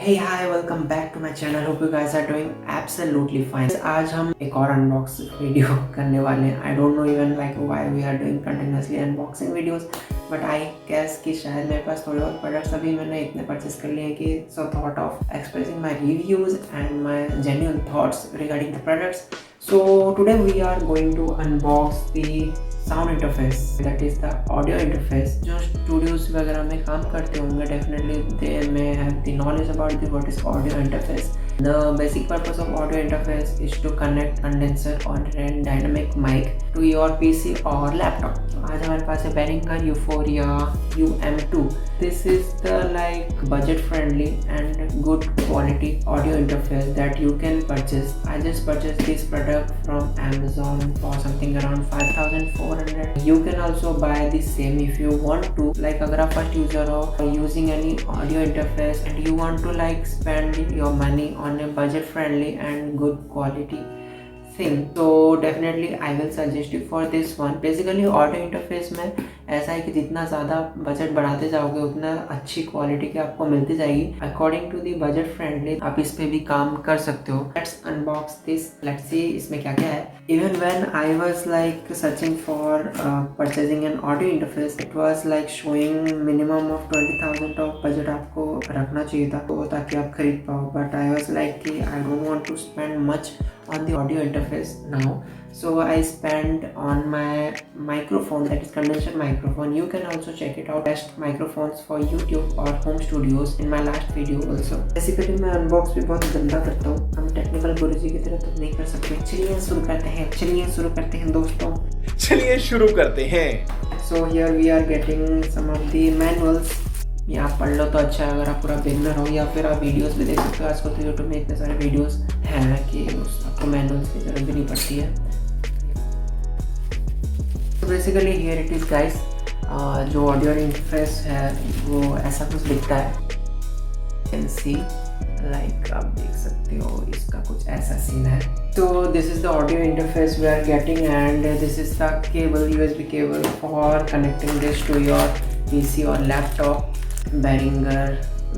Hey hi, welcome back to my channel. Hope you guys are doing absolutely fine. आज हम एक और unbox video करने वाले हैं. I don't know even like why we are doing continuously unboxing videos, but I guess कि शायद मेरे पास थोड़े और प्रोडक्ट्स अभी मैंने इतने परचेस कर लिए हैं कि so thought of expressing my reviews and my genuine thoughts regarding the products. So today we are going to unbox the sound interface, that is the audio interface. जो स्टूडियोज वगैरह में काम करते होंगे definitely they may have the knowledge about the what is audio interface. The basic purpose of audio interface is to connect condenser और dynamic mic to your PC और laptop. आज हमारे पास है Behringer UM2. This is the like budget friendly and good quality audio interface that you can purchase. I just purchased this product from Amazon for something around 5,400. You can also buy the same if you want to. Like अगर आप first user हो using any audio interface and you want to like spend your money on a budget friendly and good quality thing, so definitely I will suggest you for this one. Basically audio interface में ऐसा है कि जितना ज़्यादा budget बढ़ाते जाओगे उतना अच्छी क्वालिटी की आपको मिलती जाएगी. According to the budget friendly आप इस पे भी काम कर सकते हो. Let's unbox this, let's see इसमें क्या क्या है. Even when I was like searching for purchasing an audio interface, it was like showing minimum of 20,000 of budget आपको रखना चाहिए था तो ताकि आप खरीद पाओ. बट आई वाज लाइक कि I don't want to spend much on the audio interface now, so I spent on my microphone, that is condenser microphone. You can also check it out, best microphones for YouTube or home studios in my last video also. Basically मैं unbox भी बहुत गंदा करता हूँ, हम technical गुरुजी की तरह तो नहीं कर सकते. चलिए शुरू करते हैं दोस्तों. चलिए शुरू करते हैं. So here we are getting some of the manuals. ये आप पढ़ लो तो अच्छा है अगर आप पूरा बिगनर हो, या फिर आप वीडियोस भी देख सकते हो. आजकल तो यूट्यूब में इतने सारे वीडियोस हैं कि आपको मैनुअल्स की जरूरत भी नहीं पड़ती है. तो basically here it is guys. जो ऑडियो इंटरफेस है वो ऐसा कुछ दिखता है. कैन सी लाइक आप देख सकते हो इसका कुछ ऐसा सीन है. तो this is the audio interface we are getting and this is the cable, USB cable for connecting this to your PC or laptop.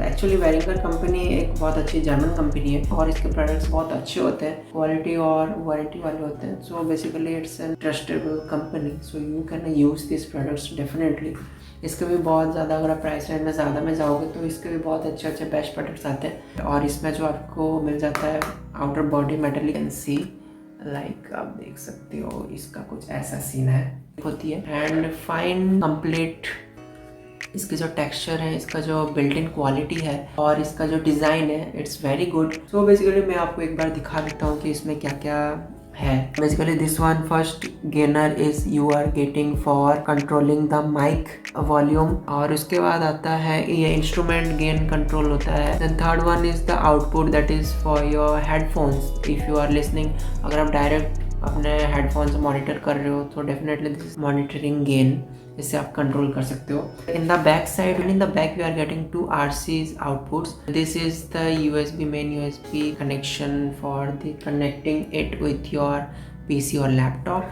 Actually Behringer company एक बहुत अच्छी जर्मन कंपनी है और इसके प्रोडक्ट्स बहुत अच्छे होते हैं, क्वालिटी और वारंटी वाले होते हैं. So basically it's an trustable company, so you can use this products definitely. इसके भी बहुत ज़्यादा अगर आप प्राइस रेंज में ज़्यादा में जाओगे तो इसके भी बहुत अच्छे बेस्ट प्रोडक्ट्स आते हैं. और इसमें जो आपको मिल जाता है outer body metal, can see like आप देख सकते हो इसका कुछ ऐसा सीन है होती है. एंड फाइन कंप्लीट इसके जो टेक्सचर है, इसका जो बिल्ट इन क्वालिटी है और इसका जो डिज़ाइन है, it's very good. So basically मैं आपको एक बार दिखा देता हूँ कि इसमें क्या क्या है. Basically this one first gainer is you are getting for controlling the mic volume, और उसके बाद आता है ये इंस्ट्रूमेंट गेन कंट्रोल होता है. Then third one is the output, that is for your headphones if you are listening. अगर आप डायरेक्ट अपने हेडफोन से मॉनिटर कर रहे हो तो डेफिनेटली दिस मॉनिटरिंग गेन, इससे आप कंट्रोल कर सकते हो. In the back side, in the back we are getting 2 RCs outputs. This is the USB main USB connection for the connecting it with your PC or laptop.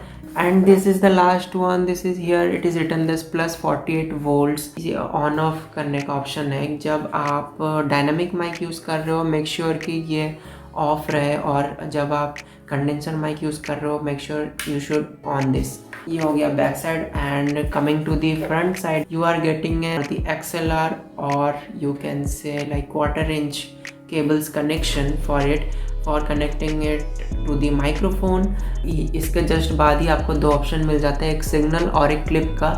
And this is the last one. This is here it is written this plus 48 volts. ये on off करने का option है. जब आप dynamic mic use कर रहे हो make sure कि ये ऑफ रहे, और जब आप कंडेंसर माइक यूज़ कर रहे हो make sure you should on this. ये हो गया back side. And coming to the front side you are getting the XLR or you can say like 1/4 inch cables connection for connecting it to the microphone. इसके just बाद ही आपको 2 option मिल जाते हैं, एक सिग्नल और एक क्लिप का.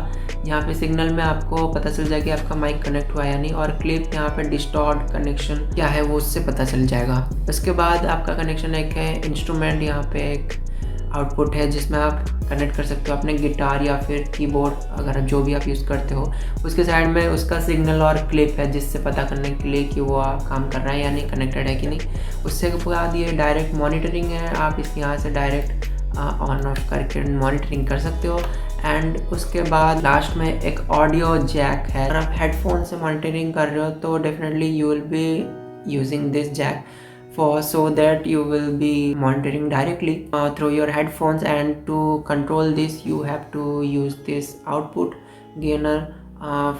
यहाँ पे सिग्नल में आपको पता चल जाएगा कि आपका माइक कनेक्ट हुआ या नहीं, और क्लिप यहाँ पे डिस्टॉर्ट कनेक्शन क्या है वो उससे पता चल जाएगा. उसके बाद आपका कनेक्शन एक है इंस्ट्रूमेंट, यहाँ पे एक आउटपुट है जिसमें आप कनेक्ट कर सकते हो अपने गिटार या फिर कीबोर्ड, अगर जो भी आप यूज़ करते हो. उसके साइड में उसका सिग्नल और क्लिप है जिससे पता करने के लिए कि वो काम कर रहा है या नहीं, कनेक्टेड है कि नहीं. उससे बाद ये डायरेक्ट मॉनिटरिंग है, आप इसके यहाँ से डायरेक्ट ऑन ऑफ करके मॉनिटरिंग कर सकते हो. एंड उसके बाद लास्ट में एक ऑडियो जैक है. अगर आप हेडफोन से मॉनिटरिंग कर रहे हो तो definitely you will be using this jack so that you will be monitoring directly through your headphones. And to control this you have to use this output gainer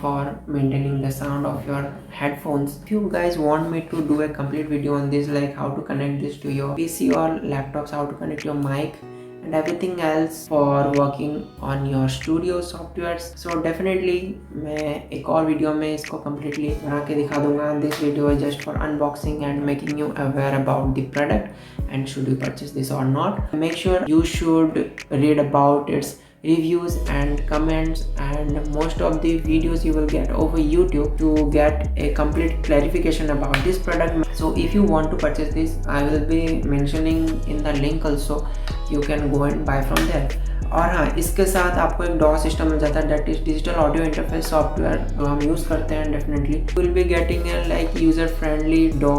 for maintaining the sound of your headphones. If you guys want me to do a complete video on this, like how to connect this to your PC or laptops, how to connect your mic and everything else for working on your studio softwares, so definitely मैं एक और video में इसको completely बना के दिखा दूंगा. This video is just for unboxing and making you aware about the product and should you purchase this or not. Make sure you should read about its reviews and comments and most of the videos you will get over YouTube to get a complete clarification about this product. So if you want to purchase this, I will be mentioning in the link also. You can go and buy from there. और हाँ, इसके साथ आपको एक डॉ system मिल जाता है, that is digital audio interface software जो हम यूज़ करते हैं. Definitely will be getting a like user friendly डॉ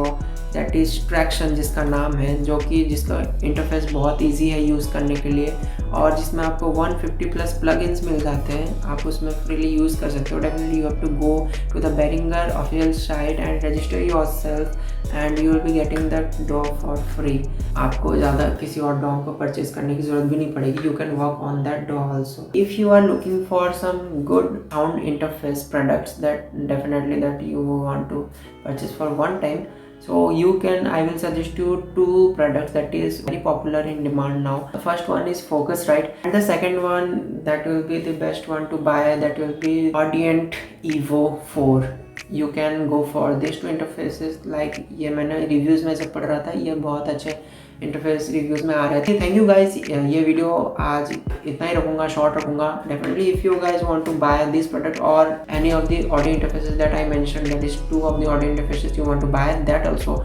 दैट इज ट्रैक्शन जिसका नाम है, जो कि जिसका इंटरफेस बहुत इजी है यूज़ करने के लिए और जिसमें आपको 150 प्लस प्लगइन्स मिल जाते हैं. आप उसमें फ्रीली यूज़ कर सकते हो. Definitely you have to go to the Behringer official site and register yourself and you will be getting that डॉ फॉर फ्री. आपको ज़्यादा किसी और डॉ को परचेज करने की ज़रूरत भी नहीं पड़ेगी. You can work on that DAW also. If you are looking for some good sound interface products that definitely that you want to purchase for one time, so I will suggest you two products that is very popular in demand now. The first one is Focusrite and the second one that will be the best one to buy, that will be Audient Evo 4. You can go for these two interfaces. like ये मैंने reviews में से पढ़ रहा था, ये बहुत अच्छे इंटरफेस रिव्यूज में आ रहे थे. Thank you guys. ये वीडियो आज इतना ही रखूंगा, शॉर्ट रखूंगा. Definitely if you guys want to buy this product और any of the audio interfaces that I mentioned, that is two of the audio interfaces you want to buy, that also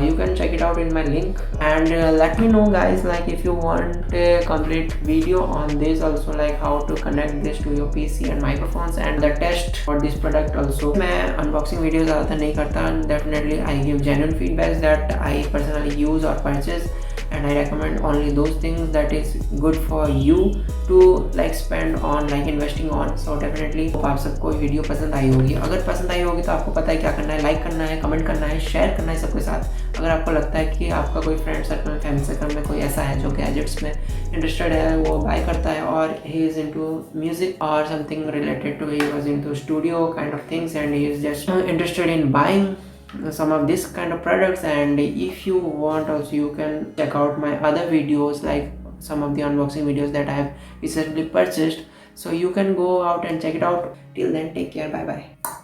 you can check it out in my link and let me know guys, like if you want a complete video on this also, like how to connect this to your PC and microphones and the test for this product also. मैं unboxing videos ज़्यादातर नहीं करता. Definitely I give genuine feedbacks that I personally use or purchase and I recommend only those things that is good for you to like spend on, like investing on. So definitely आप सबको video पसंद आई होगी. अगर पसंद आई होगी तो आपको पता है क्या करना है, लाइक करना है, कमेंट करना है, शेयर करना है सबके साथ. अगर आपको लगता है कि आपका कोई फ्रेंड सर्कल में, फैमिली सर्कल में कोई ऐसा है जो गैजेट्स में इंटरेस्टेड है, वो बाय करता है और ही इज़ इनटू म्यूजिक और something related to, he was into studio kind of things and he is just interested in buying some of this kind of products. And if you want also, you can check out my other videos, like some of the unboxing videos that I have recently purchased. So you can go out and check it out. Till then, take care. Bye bye.